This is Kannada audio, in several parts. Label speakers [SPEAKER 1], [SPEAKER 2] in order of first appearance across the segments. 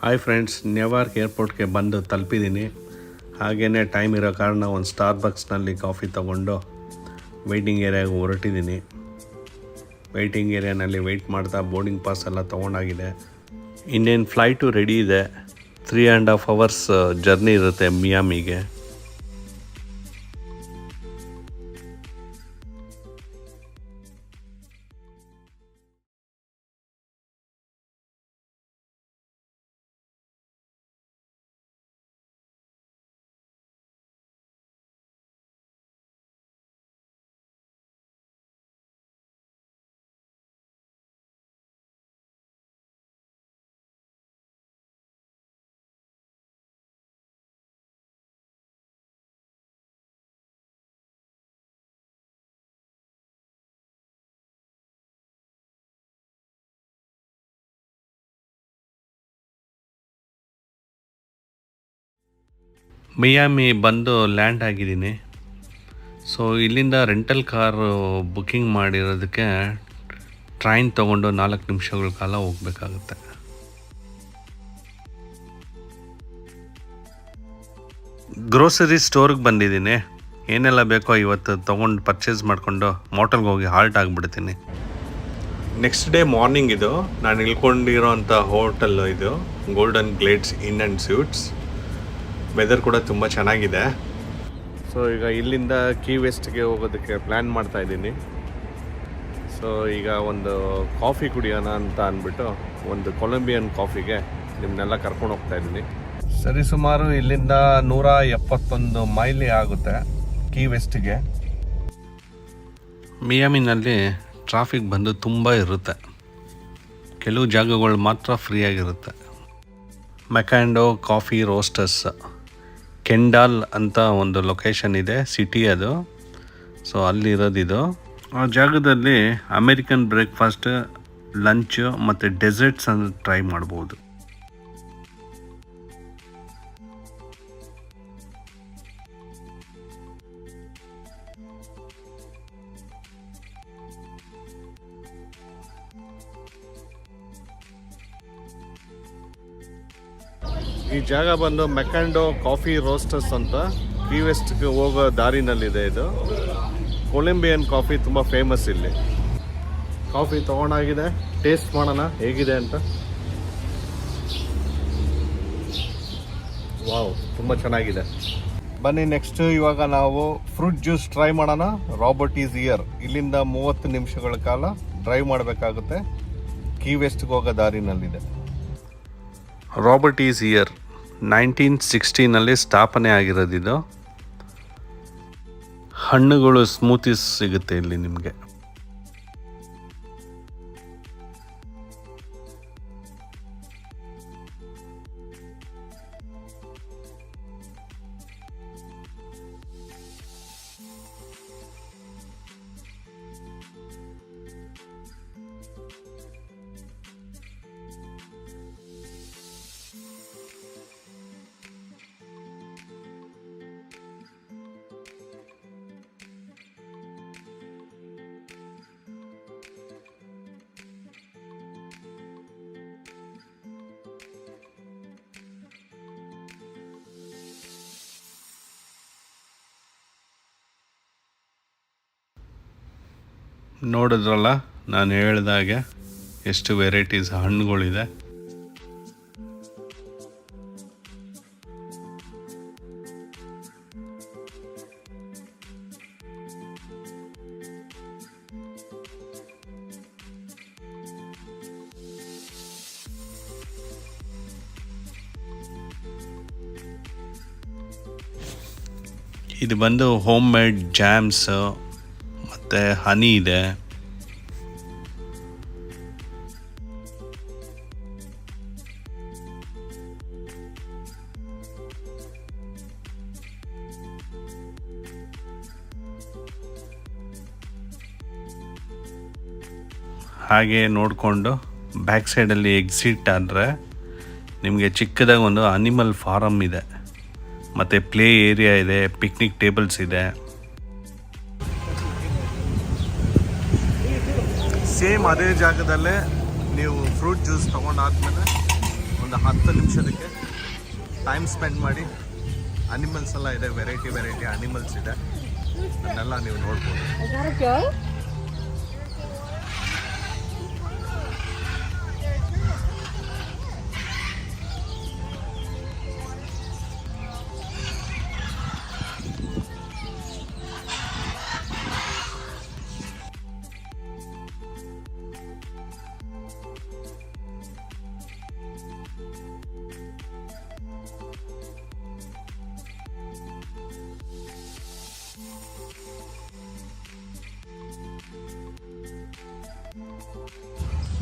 [SPEAKER 1] ಹಾಯ್ ಫ್ರೆಂಡ್ಸ್, ನ್ಯೂಯಾರ್ಕ್ ಏರ್ಪೋರ್ಟ್ಗೆ ಬಂದು ತಲುಪಿದ್ದೀನಿ. ಹಾಗೆಯೇ ಟೈಮ್ ಇರೋ ಕಾರಣ ಒಂದು ಸ್ಟಾರ್ಬಕ್ಸ್ನಲ್ಲಿ ಕಾಫಿ ತೊಗೊಂಡು ವೆಯ್ಟಿಂಗ್ ಏರಿಯಾಗೆ ಹೊರಟಿದ್ದೀನಿ. ವೆಯ್ಟಿಂಗ್ ಏರಿಯಾನಲ್ಲಿ ವೆಯ್ಟ್ ಮಾಡ್ತಾ ಬೋರ್ಡಿಂಗ್ ಪಾಸ್ ಎಲ್ಲ ತೊಗೊಂಡಾಗಿದೆ. ಇನ್ನೇನು ಫ್ಲೈಟು ರೆಡಿ ಇದೆ. 3.5 hours ಜರ್ನಿ ಇರುತ್ತೆ ಮಿಯಾಮಿಗೆ. ಮಿಯಾಮಿ ಬಂದು ಲ್ಯಾಂಡ್ ಆಗಿದ್ದೀನಿ. ಸೊ ಇಲ್ಲಿಂದ ರೆಂಟಲ್ ಕಾರು ಬುಕ್ಕಿಂಗ್ ಮಾಡಿರೋದಕ್ಕೆ ಟ್ರೈನ್ ತೊಗೊಂಡು 4 ನಿಮಿಷಗಳ ಕಾಲ ಹೋಗಬೇಕಾಗುತ್ತೆ. ಗ್ರೋಸರಿ ಸ್ಟೋರ್ಗೆ ಬಂದಿದ್ದೀನಿ. ಏನೆಲ್ಲ ಬೇಕೋ ಇವತ್ತು ತೊಗೊಂಡು ಪರ್ಚೇಸ್ ಮಾಡಿಕೊಂಡು ಮೋಟಲ್ಗೆ ಹೋಗಿ ಹಾಲ್ಟ್ ಆಗಿಬಿಡ್ತೀನಿ. ನೆಕ್ಸ್ಟ್ ಡೇ ಮಾರ್ನಿಂಗ್ ಇದು ನಾನು ಇಳ್ಕೊಂಡಿರೋಂಥ ಹೋಟೆಲ್ ಇದು ಗೋಲ್ಡನ್ ಗ್ಲೇಡ್ಸ್ ಇನ್ ಆ್ಯಂಡ್ ಸ್ಯೂಟ್ಸ್. ವೆದರ್ ಕೂಡ ತುಂಬ ಚೆನ್ನಾಗಿದೆ. ಸೊ ಈಗ ಇಲ್ಲಿಂದ ಕೀ ವೆಸ್ಟ್ಗೆ ಹೋಗೋದಕ್ಕೆ ಪ್ಲ್ಯಾನ್ ಮಾಡ್ತಾ ಇದ್ದೀನಿ. ಸೊ ಈಗ ಒಂದು ಕಾಫಿ ಕುಡಿಯೋಣ ಅಂತ ಅಂದ್ಬಿಟ್ಟು ಒಂದು ಕೊಲಂಬಿಯನ್ ಕಾಫಿಗೆ ನಿಮ್ಮನ್ನೆಲ್ಲ ಕರ್ಕೊಂಡು ಹೋಗ್ತಾ ಇದ್ದೀನಿ. ಸರಿ, ಸುಮಾರು ಇಲ್ಲಿಂದ 171 ಮೈಲಿ ಆಗುತ್ತೆ ಕೀ ವೆಸ್ಟ್ಗೆ. ಮಿಯಾಮಿನಲ್ಲಿ ಟ್ರಾಫಿಕ್ ಬಂದು ತುಂಬ ಇರುತ್ತೆ. ಕೆಲವು ಜಾಗಗಳು ಮಾತ್ರ ಫ್ರೀಯಾಗಿರುತ್ತೆ. ಮೆಕ್ಯಾಂಡೋ ಕಾಫಿ ರೋಸ್ಟರ್ಸ್ ಕೆಂಡಾಲ್ ಅಂತ ಒಂದು ಲೊಕೇಶನ್ ಇದೆ, ಸಿಟಿ ಅದು. ಸೊ ಅಲ್ಲಿರೋದಿದು. ಆ ಜಾಗದಲ್ಲಿ ಅಮೇರಿಕನ್ ಬ್ರೇಕ್ಫಾಸ್ಟ್, ಲಂಚ್ ಮತ್ತು ಡೆಸರ್ಟ್ಸ್ ಅನ್ನು ಟ್ರೈ ಮಾಡ್ಬೋದು. ಈ ಜಾಗ ಬಂದು ಮೆಕ್ಯಾಂಡೋ ಕಾಫಿ ರೋಸ್ಟರ್ಸ್ ಅಂತ ಕೀ ವೆಸ್ಟ್ಗೆ ಹೋಗೋ ದಾರಿನಲ್ಲಿದೆ. ಇದು ಕೊಲಂಬಿಯನ್ ಕಾಫಿ ತುಂಬ ಫೇಮಸ್ ಇಲ್ಲಿ. ಕಾಫಿ ತೊಗೊಂಡಾಗಿದೆ, ಟೇಸ್ಟ್ ಮಾಡೋಣ ಹೇಗಿದೆ ಅಂತ. ವಾವ್, ತುಂಬ ಚೆನ್ನಾಗಿದೆ. ಬನ್ನಿ ನೆಕ್ಸ್ಟ್ ಇವಾಗ ನಾವು ಫ್ರೂಟ್ ಜ್ಯೂಸ್ ಟ್ರೈ ಮಾಡೋಣ. Robert is here. ಇಲ್ಲಿಂದ 30 ನಿಮಿಷಗಳ ಕಾಲ ಡ್ರೈವ್ ಮಾಡಬೇಕಾಗುತ್ತೆ. ಕೀ ವೆಸ್ಟ್ಗೆ ಹೋಗೋ ದಾರಿನಲ್ಲಿದೆ. ರಾಬರ್ಟ್ ಈಸ್ ಹಿಯರ್ 1960ನಲ್ಲಿ ಸ್ಥಾಪನೆ ಆಗಿರೋದಿದು. ಹಣ್ಣುಗಳು ಸ್ಮೂತೀಸ್ ಸಿಗುತ್ತೆ ಇಲ್ಲಿ ನಿಮಗೆ. ನೋಡಿದ್ರಲ್ಲ, ನಾನು ಹೇಳಿದಾಗೆ ಎಷ್ಟು ವೆರೈಟೀಸ್ ಹಣ್ಣುಗಳಿದೆ. ಇದು ಬಂದು ಹೋಮ್ ಮೇಡ್ ಜಾಮ್ಸ್ ಮತ್ತು ಹನಿ ಇದೆ. ಹಾಗೆ ನೋಡಿಕೊಂಡು ಬ್ಯಾಕ್ ಸೈಡಲ್ಲಿ ಎಕ್ಸಿಟ್ ಆದರೆ ನಿಮಗೆ ಚಿಕ್ಕದಾಗಿ ಒಂದು ಅನಿಮಲ್ ಫಾರಮ್ ಇದೆ, ಮತ್ತು ಪ್ಲೇ ಏರಿಯಾ ಇದೆ, ಪಿಕ್ನಿಕ್ ಟೇಬಲ್ಸ್ ಇದೆ. ಸೇಮ್ ಅದೇ ಜಾಗದಲ್ಲೇ ನೀವು ಫ್ರೂಟ್ ಜ್ಯೂಸ್ ತೊಗೊಂಡಾದ್ಮೇಲೆ ಒಂದು 10 ನಿಮಿಷದಕ್ಕೆ ಟೈಮ್ ಸ್ಪೆಂಡ್ ಮಾಡಿ. ಅನಿಮಲ್ಸ್ ಎಲ್ಲ ಇದೆ, ವೆರೈಟಿ ಅನಿಮಲ್ಸ್ ಇದೆ, ಅದನ್ನೆಲ್ಲ ನೀವು ನೋಡ್ಬೋದು.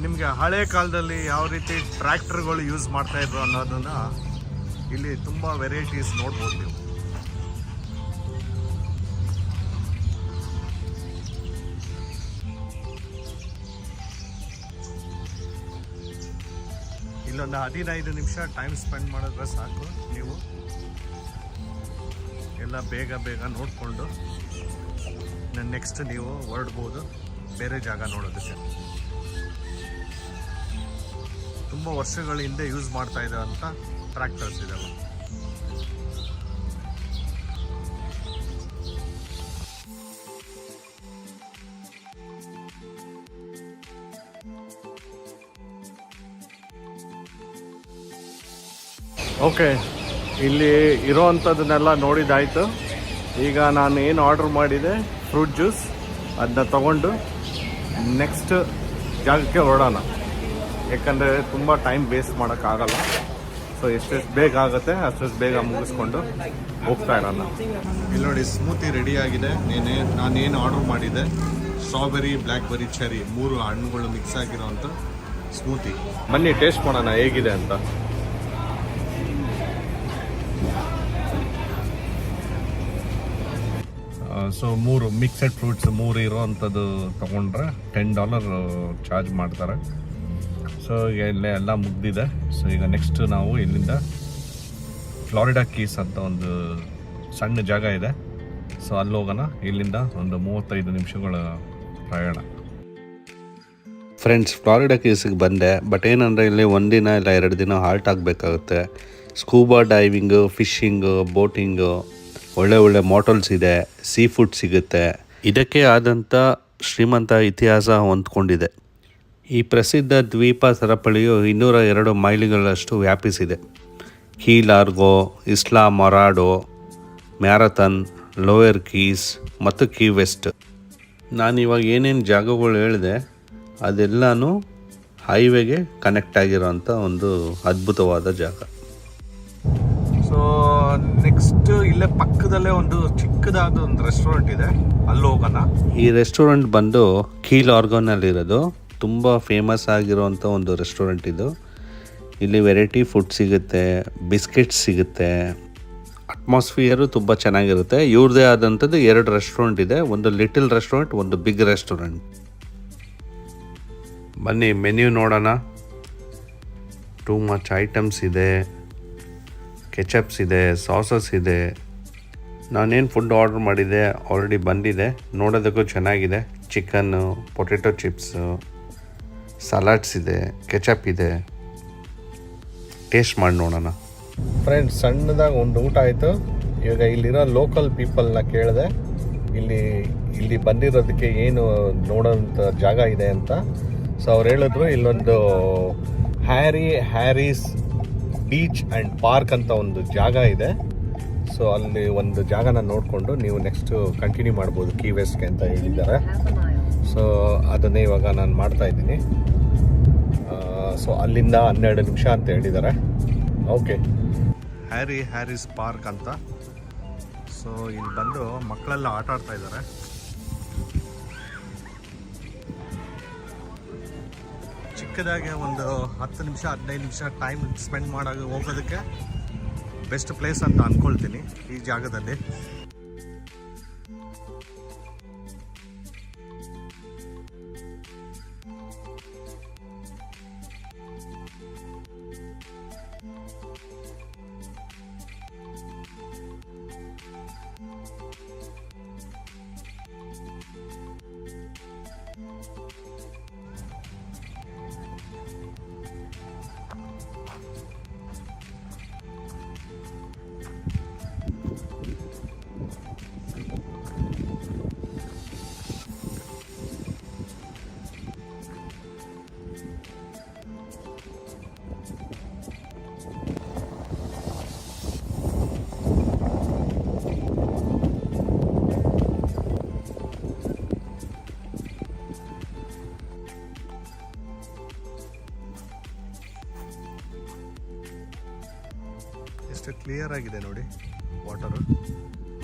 [SPEAKER 1] ನಿಮಗೆ ಹಳೆ ಕಾಲದಲ್ಲಿ ಯಾವ ರೀತಿ ಟ್ರ್ಯಾಕ್ಟರ್ಗಳು ಯೂಸ್ ಮಾಡ್ತಾ ಇದ್ರು ಅನ್ನೋದನ್ನ ಇಲ್ಲಿ ತುಂಬ ವೆರೈಟೀಸ್ ನೋಡ್ಬೋದು ನೀವು. ಇಲ್ಲೊಂದು 15 ನಿಮಿಷ ಟೈಮ್ ಸ್ಪೆಂಡ್ ಮಾಡಿದ್ರೆ ಸಾಕು, ನೀವು ಎಲ್ಲ ಬೇಗ ನೋಡಿಕೊಂಡು ನೆಕ್ಸ್ಟ್ ನೀವು ಹೊರಡ್ಬೋದು ಬೇರೆ ಜಾಗ ನೋಡೋದಕ್ಕೆ. ತುಂಬ ವರ್ಷಗಳ ಹಿಂದೆ ಯೂಸ್ ಮಾಡ್ತಾ ಇದ್ದಂಥ ಟ್ರ್ಯಾಕ್ಟರ್ಸ್ ಇದಾವೆ. ಓಕೆ, ಇಲ್ಲಿ ಇರೋವಂಥದ್ದನ್ನೆಲ್ಲ ನೋಡಿದ್ದಾಯಿತು. ಈಗ ನಾನು ಏನು ಆರ್ಡ್ರ್ ಮಾಡಿದೆ ಫ್ರೂಟ್ ಜ್ಯೂಸ್, ಅದನ್ನ ತಗೊಂಡು ನೆಕ್ಸ್ಟ್ ಜಾಗಕ್ಕೆ ಹೊರಡೋಣ. ಯಾಕಂದರೆ ತುಂಬ ಟೈಮ್ ವೇಸ್ಟ್ ಮಾಡೋಕ್ಕಾಗಲ್ಲ. ಸೊ ಎಷ್ಟೆಷ್ಟು ಬೇಗ ಆಗುತ್ತೆ ಅಷ್ಟೆಷ್ಟು ಬೇಗ ಮುಗಿಸ್ಕೊಂಡು ಹೋಗ್ತಾ ಇರೋಣ. ಇಲ್ಲಿ ನೋಡಿ, ಸ್ಮೂತಿ ರೆಡಿಯಾಗಿದೆ. ನಾನೇನು ಆರ್ಡ್ರ್ ಮಾಡಿದೆ, ಸ್ಟ್ರಾಬೆರಿ, ಬ್ಲ್ಯಾಕ್ಬೆರಿ, ಚೆರಿ 3 ಹಣ್ಣುಗಳು ಮಿಕ್ಸ್ ಆಗಿರೋವಂಥ ಸ್ಮೂತಿ. ಬನ್ನಿ ಟೇಸ್ಟ್ ಮಾಡೋಣ ಹೇಗಿದೆ ಅಂತ. ಸೊ 3 ಮಿಕ್ಸೆಡ್ ಫ್ರೂಟ್ಸ್ 3 ಇರೋವಂಥದ್ದು ತೊಗೊಂಡ್ರೆ $10 ಚಾರ್ಜ್ ಮಾಡ್ತಾರೆ. ಸೊ ಈಗ ಇಲ್ಲೇ ಎಲ್ಲ ಮುಗ್ದಿದೆ. ಸೊ ಈಗ ನೆಕ್ಸ್ಟ್ ನಾವು ಇಲ್ಲಿಂದ ಫ್ಲಾರಿಡಾ ಕೀಸ್ ಅಂತ ಒಂದು ಸಣ್ಣ ಜಾಗ ಇದೆ. ಸೊ ಅಲ್ಲಿ ಹೋಗೋಣ. ಇಲ್ಲಿಂದ ಒಂದು 35 ನಿಮಿಷಗಳ ಪ್ರಯಾಣ. ಫ್ರೆಂಡ್ಸ್, ಫ್ಲಾರಿಡಾ ಕೀಸಿಗೆ ಬಂದೆ. ಬಟ್ ಏನಂದರೆ ಇಲ್ಲಿ 1 ದಿನ ಇಲ್ಲ 2 ದಿನ ಹಾಲ್ಟ್ ಆಗಬೇಕಾಗುತ್ತೆ. ಸ್ಕೂಬಾ ಡೈವಿಂಗು, ಫಿಶಿಂಗು, ಬೋಟಿಂಗು, ಒಳ್ಳೆ ಮಾಟಲ್ಸ್ ಇದೆ, ಸೀ ಫುಡ್ ಸಿಗುತ್ತೆ. ಇದಕ್ಕೆ ಆದಂಥ ಶ್ರೀಮಂತ ಇತಿಹಾಸ ಹೊಂದ್ಕೊಂಡಿದೆ. ಈ ಪ್ರಸಿದ್ಧ ದ್ವೀಪ ಸರಪಳಿಯು 202 ಮೈಲಿಗಳಷ್ಟು ವ್ಯಾಪಿಸಿದೆ. ಕೀ ಲಾರ್ಗೋ, ಇಸ್ಲಾ ಮೊರಾಡೋ, ಮ್ಯಾರಥನ್, ಲೋಯರ್ ಕೀಸ್ ಮತ್ತು ಕೀ ವೆಸ್ಟ್. ನಾನಿವಾಗ ಏನೇನು ಜಾಗಗಳು ಹೇಳಿದೆ ಅದೆಲ್ಲನೂ ಹೈವೇಗೆ ಕನೆಕ್ಟ್ ಆಗಿರೋಂಥ ಒಂದು ಅದ್ಭುತವಾದ ಜಾಗ. ಸೊ ನೆಕ್ಸ್ಟ್ ಇಲ್ಲೇ ಪಕ್ಕದಲ್ಲೇ ಒಂದು ಚಿಕ್ಕದಾದ ಒಂದು ರೆಸ್ಟೋರೆಂಟ್ ಇದೆ, ಅಲ್ಲಿ ಹೋಗೋಣ. ಈ ರೆಸ್ಟೋರೆಂಟ್ ಬಂದು ಕೀ ಲಾರ್ಗೋನಲ್ಲಿರೋದು. ತುಂಬ ಫೇಮಸ್ ಆಗಿರೋವಂಥ ಒಂದು ರೆಸ್ಟೋರೆಂಟ್ ಇದು. ಇಲ್ಲಿ ವೆರೈಟಿ ಫುಡ್ ಸಿಗುತ್ತೆ, ಬಿಸ್ಕೆಟ್ಸ್ ಸಿಗುತ್ತೆ, ಅಟ್ಮಾಸ್ಫಿಯರು ತುಂಬ ಚೆನ್ನಾಗಿರುತ್ತೆ. ಇವ್ರದ್ದೇ ಆದಂಥದ್ದು 2 ರೆಸ್ಟೋರೆಂಟ್ ಇದೆ, ಒಂದು ಲಿಟಲ್ ರೆಸ್ಟೋರೆಂಟ್, ಒಂದು ಬಿಗ್ ರೆಸ್ಟೋರೆಂಟ್. ಬನ್ನಿ ಮೆನ್ಯೂ ನೋಡೋಣ. ಟೂ ಮಚ್ ಐಟಮ್ಸ್ ಇದೆ, ಕೆಚಪ್ಸ್ ಇದೆ, ಸಾಸಸ್ ಇದೆ. ನಾನೇನು ಫುಡ್ ಆರ್ಡರ್ ಮಾಡಿದೆ ಆಲ್ರೆಡಿ ಬಂದಿದೆ, ನೋಡೋದಕ್ಕೂ ಚೆನ್ನಾಗಿದೆ. ಚಿಕನ್ನು, ಪೊಟೆಟೊ ಚಿಪ್ಸು, ಸಲಾಡ್ಸ್ ಇದೆ, ಕೆಚಪ್ ಇದೆ. ಟೇಸ್ಟ್ ಮಾಡಿ ನೋಡೋಣ. ಫ್ರೆಂಡ್ಸ್, ಸಣ್ಣದಾಗಿ ಒಂದು ಊಟ ಆಯಿತು. ಇವಾಗ ಇಲ್ಲಿರೋ ಲೋಕಲ್ ಪೀಪಲ್ನ ಕೇಳಿದೆ ಇಲ್ಲಿ ಬಂದಿರೋದಕ್ಕೆ ಏನು ನೋಡೋಂಥ ಜಾಗ ಇದೆ ಅಂತ. ಸೊ ಅವ್ರು ಹೇಳಿದ್ರು ಇಲ್ಲೊಂದು ಹ್ಯಾರೀಸ್ ಬೀಚ್ ಆ್ಯಂಡ್ ಪಾರ್ಕ್ ಅಂತ ಒಂದು ಜಾಗ ಇದೆ. ಸೊ ಅಲ್ಲಿ ಒಂದು ಜಾಗನ ನೋಡಿಕೊಂಡು ನೀವು ನೆಕ್ಸ್ಟ್ ಕಂಟಿನ್ಯೂ ಮಾಡ್ಬೋದು ಕೀ ವೆಸ್ಟ್ಗೆ ಅಂತ ಹೇಳಿದ್ದಾರೆ. ಸೊ ಅದನ್ನೇ ಇವಾಗ ನಾನು ಮಾಡ್ತಾಯಿದ್ದೀನಿ. ಸೊ ಅಲ್ಲಿಂದ 12 ನಿಮಿಷ ಅಂತ ಹೇಳಿದ್ದಾರೆ. ಓಕೆ, ಹ್ಯಾರೀಸ್ ಪಾರ್ಕ್ ಅಂತ. ಸೊ ಇಲ್ಲಿ ಬಂದು ಮಕ್ಕಳೆಲ್ಲ ಆಟ ಆಡ್ತಾ ಇದ್ದಾರೆ. ಚಿಕ್ಕದಾಗಿ ಒಂದು 10 ನಿಮಿಷ 15 ನಿಮಿಷ ಟೈಮ್ ಸ್ಪೆಂಡ್ ಹೋಗೋದಕ್ಕೆ ಬೆಸ್ಟ್ ಪ್ಲೇಸ್ ಅಂತ ಅಂದ್ಕೊಳ್ತೀನಿ ಈ ಜಾಗದಲ್ಲಿ. ಎಷ್ಟು ಕ್ಲಿಯರ್ ಆಗಿದೆ ನೋಡಿ ವಾಟರು.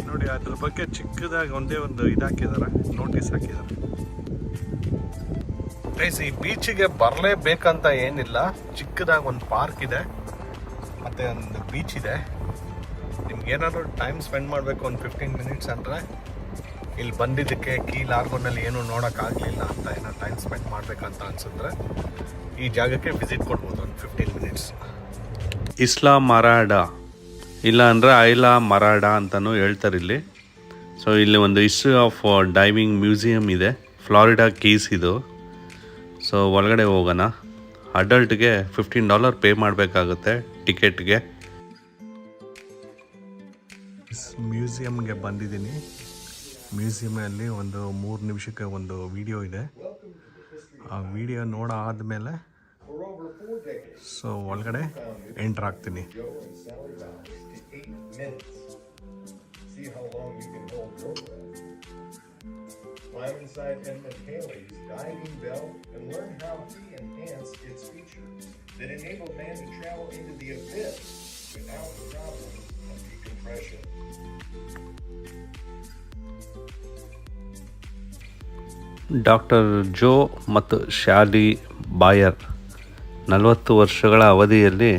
[SPEAKER 1] ನೋಡಿ ಅದ್ರ ಬಗ್ಗೆ ಚಿಕ್ಕದಾಗಿ ಒಂದೇ ಒಂದು ಇದಾಕಿದ್ದಾರೆ, ನೋಟಿಸ್ ಹಾಕಿದ್ದಾರೆ. ಗೈಸ್, ಈ ಬೀಚಿಗೆ ಬರಲೇಬೇಕಂತ ಏನಿಲ್ಲ. ಚಿಕ್ಕದಾಗಿ ಒಂದು ಪಾರ್ಕ್ ಇದೆ ಮತ್ತು ಒಂದು ಬೀಚ್ ಇದೆ. ನಿಮ್ಗೇನಾದ್ರು ಟೈಮ್ ಸ್ಪೆಂಡ್ ಮಾಡಬೇಕು ಒಂದು 15 ಮಿನಿಟ್ಸ್ ಅಂದರೆ ಇಲ್ಲಿ ಬಂದಿದ್ದಕ್ಕೆ ಕೀಲ್ ಆರ್ಗೋನಲ್ಲಿ ಏನೂ ನೋಡೋಕ್ಕಾಗಲಿಲ್ಲ ಅಂತ ಏನೋ ಟೈಮ್ ಸ್ಪೆಂಡ್ ಮಾಡಬೇಕಂತ ಅನ್ಸಿದ್ರೆ ಈ ಜಾಗಕ್ಕೆ ವಿಸಿಟ್ ಕೊಡ್ಬೋದು ಒಂದು 15 ಮಿನಿಟ್ಸ್. ಇಸ್ಲಾ ಮರಾಡ ಇಲ್ಲ ಅಂದರೆ ಐಲಾ ಮರಾಡ ಅಂತಲೂ ಹೇಳ್ತಾರೆ ಇಲ್ಲಿ. ಸೊ ಇಲ್ಲಿ ಒಂದು ಹಿಸ್ಟ್ರಿ ಆಫ್ ಡೈವಿಂಗ್ ಮ್ಯೂಸಿಯಂ ಇದೆ, ಫ್ಲಾರಿಡಾ ಕೀಸ್ ಇದು. ಸೊ ಒಳಗಡೆ ಹೋಗೋಣ. ಅಡಲ್ಟ್ಗೆ $15 ಪೇ ಮಾಡಬೇಕಾಗುತ್ತೆ ಟಿಕೆಟ್ಗೆ. ಮ್ಯೂಸಿಯಮ್ಗೆ ಬಂದಿದ್ದೀನಿ. ಮ್ಯೂಸಿಯಮಲ್ಲಿ ಒಂದು 3 ನಿಮಿಷಕ್ಕೆ ಒಂದು ವಿಡಿಯೋ ಇದೆ. ಆ ವಿಡಿಯೋ ನೋಡಾದ್ಮೇಲೆ ಸೊ ಒಳಗಡೆ ಎಂಟ್ರ್ ಆಗ್ತೀನಿ.
[SPEAKER 2] Climb inside Edmund Halley's diving bell and learn how he enhanced its features that enabled man to travel into the abyss without the problems of decompression.
[SPEAKER 1] Doctor Joe ಮತ್ತು ಶಾಲಿ ಬಾಯರ್ 40 ವರ್ಷಗಳ ಅವಧಿಯಲ್ಲಿ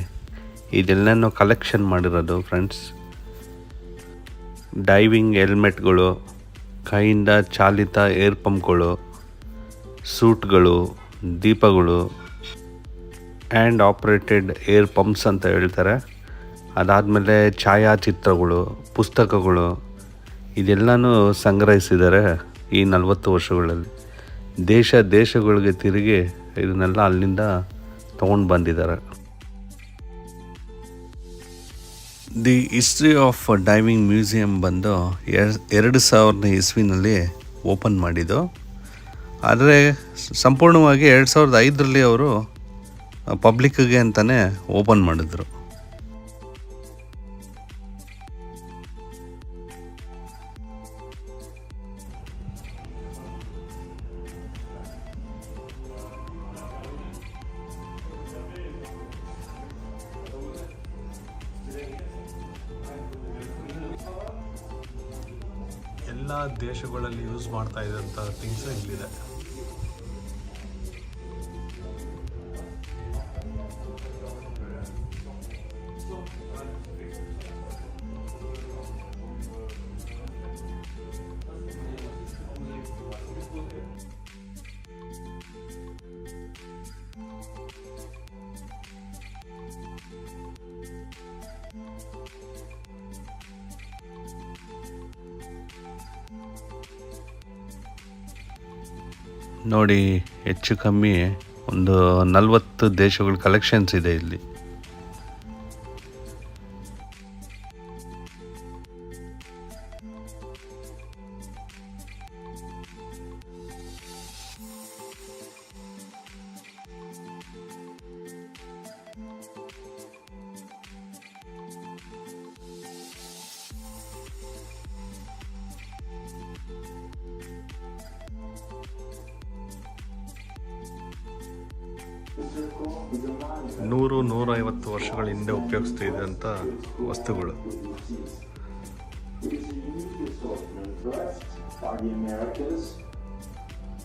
[SPEAKER 1] ಇದೆಲ್ಲನೂ ಕಲೆಕ್ಷನ್ ಮಾಡಿರೋದು ಫ್ರೆಂಡ್ಸ್. ಡೈವಿಂಗ್ ಹೆಲ್ಮೆಟ್ಗಳು, ಕೈಯಿಂದ ಚಾಲಿತ ಏರ್ ಪಂಪ್ಗಳು, ಸೂಟ್ಗಳು, ದೀಪಗಳು, ಹ್ಯಾಂಡ್ ಆಪ್ರೇಟೆಡ್ ಏರ್ ಪಂಪ್ಸ್ ಅಂತ ಹೇಳ್ತಾರೆ. ಅದಾದಮೇಲೆ ಛಾಯಾಚಿತ್ರಗಳು, ಪುಸ್ತಕಗಳು, ಇದೆಲ್ಲನೂ ಸಂಗ್ರಹಿಸಿದ್ದಾರೆ ಈ 40 ವರ್ಷಗಳಲ್ಲಿ. ದೇಶಗಳಿಗೆ ತಿರುಗಿ ಇದನ್ನೆಲ್ಲ ಅಲ್ಲಿಂದ ತೊಗೊಂಡು ಬಂದಿದ್ದಾರೆ. The history of diving museum ಬಂದು 2000 ಇಸ್ವಿನಲ್ಲಿ ಓಪನ್ ಮಾಡಿದ್ದು. ಆದರೆ ಸಂಪೂರ್ಣವಾಗಿ 2005ರಲ್ಲಿ ಅವರು ಪಬ್ಲಿಕ್ಗೆ ಅಂತಲೇ ಓಪನ್ ಮಾಡಿದ್ರು. ಎಲ್ಲ ದೇಶಗಳಲ್ಲಿ ಯೂಸ್ ಮಾಡ್ತಾ ಇದ್ದಂಥ ಥಿಂಗ್ಸ್ ಇಲ್ಲಿದೆ. ನೋಡಿ, ಹೆಚ್ಚು ಕಮ್ಮಿ ಒಂದು 40 ದೇಶಗಳ ಕಲೆಕ್ಷನ್ಸ್ ಇದೆ ಇಲ್ಲಿ. ನೂರು 150 ವರ್ಷಗಳ ಹಿಂದೆ ಉಪಯೋಗಿಸ್ತಿದ್ದಂಥ ವಸ್ತುಗಳು.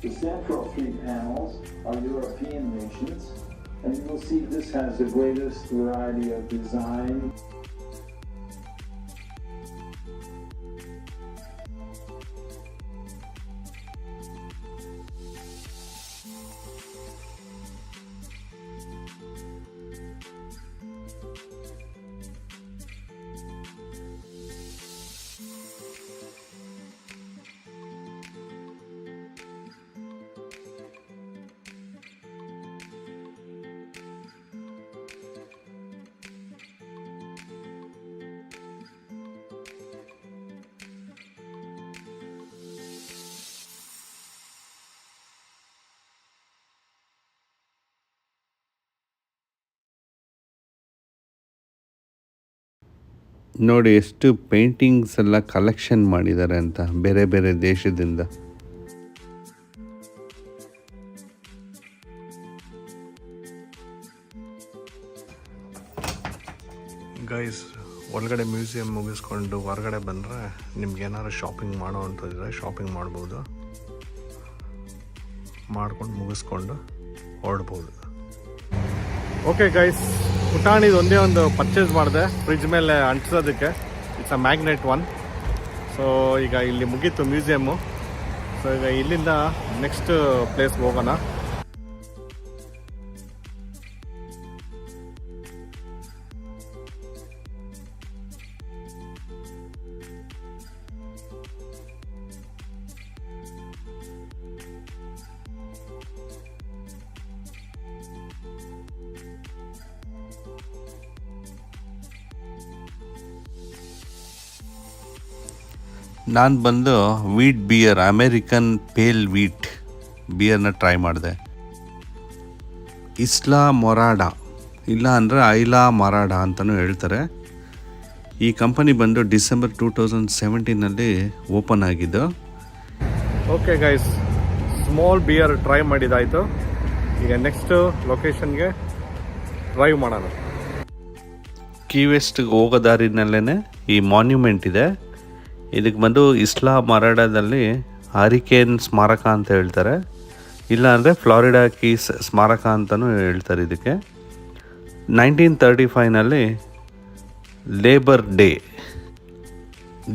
[SPEAKER 2] The central 3 panels are European nations, and you will see this has the greatest variety of design.
[SPEAKER 1] ನೋಡಿ ಎಷ್ಟು ಪೇಂಟಿಂಗ್ಸ್ ಎಲ್ಲ ಕಲೆಕ್ಷನ್ ಮಾಡಿದ್ದಾರೆ ಅಂತ ಬೇರೆ ಬೇರೆ ದೇಶದಿಂದ. ಗೈಸ್, ಒಳಗಡೆ ಮ್ಯೂಸಿಯಂ ಮುಗಿಸ್ಕೊಂಡು ಹೊರಗಡೆ ಬಂದರೆ ನಿಮ್ಗೆ ಏನಾದ್ರು ಶಾಪಿಂಗ್ ಮಾಡೋ ಅಂಥದ್ದಿದ್ರೆ ಶಾಪಿಂಗ್ ಮಾಡ್ಬೋದು, ಮಾಡ್ಕೊಂಡು ಮುಗಿಸ್ಕೊಂಡು ಹೊರಡ್ಬೋದು. ಓಕೆ ಗೈಸ್, ಪುಟಾಣಿದು ಒಂದೇ ಒಂದು ಪರ್ಚೇಸ್ ಮಾಡಿದೆ ಫ್ರಿಜ್ ಮೇಲೆ ಅಂಟಿಸೋದಕ್ಕೆ. It's a magnet one. So ಈಗ ಇಲ್ಲಿ ಮುಗೀತು ಮ್ಯೂಸಿಯಮ್ಮು. ಸೊ ಈಗ ಇಲ್ಲಿಂದ ನೆಕ್ಸ್ಟ್ ಪ್ಲೇಸ್ಗೆ ಹೋಗೋಣ.
[SPEAKER 3] ನಾನು ಬಂದು wheat beer, American pale wheat ಬಿಯರ್ನ ಟ್ರೈ ಮಾಡಿದೆ. ಇಸ್ಲಾ ಮೊರಾಡ ಇಲ್ಲ ಅಂದರೆ ಐಲಾ ಮೊರಾಡ ಅಂತಲೂ ಹೇಳ್ತಾರೆ. ಈ ಕಂಪನಿ ಬಂದು ಡಿಸೆಂಬರ್ 2017 ಓಪನ್ ಆಗಿದ್ದು.
[SPEAKER 1] Okay guys, small beer try ಮಾಡಿದಾಯಿತು. ಈಗ ನೆಕ್ಸ್ಟ್ ಲೊಕೇಶನ್ಗೆ ಡ್ರೈವ್ ಮಾಡೋಣ.
[SPEAKER 3] ಕೀ ವೆಸ್ಟ್ಗೆ ಹೋಗೋ ದಾರಿನಲ್ಲೇ ಈ ಮಾನ್ಯುಮೆಂಟ್ ಇದೆ. ಇದಕ್ಕೆ ಬಂದು ಇಸ್ಲಾ ಮೊರಾಡದಲ್ಲಿ ಹರಿಕೇನ್ ಸ್ಮಾರಕ ಅಂತ ಹೇಳ್ತಾರೆ, ಇಲ್ಲ ಅಂದರೆ ಫ್ಲಾರಿಡಾ ಕೀಸ್ ಸ್ಮಾರಕ ಅಂತಲೂ ಹೇಳ್ತಾರೆ. ಇದಕ್ಕೆ 1935 ಲೇಬರ್ ಡೇ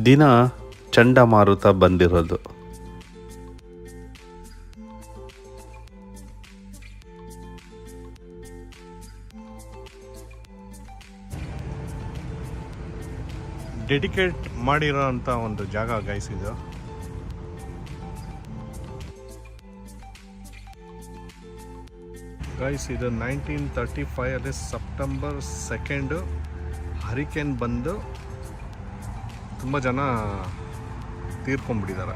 [SPEAKER 3] ದಿನ ಚಂಡಮಾರುತ ಬಂದಿರೋದು.
[SPEAKER 1] ಡೆಡಿಕೇಟ್ ಮಾಡಿರೋ ಅಂಥ ಒಂದು ಜಾಗ ಗೈಸ್ ಇದು. ಗೈಸ್ ಇದು 1935 ಸೆಪ್ಟೆಂಬರ್ 2 ಹರಿಕೇನ್ ಬಂದು ತುಂಬ ಜನ ತೀರ್ಕೊಂಡ್ಬಿಟ್ಟಿದ್ದಾರೆ.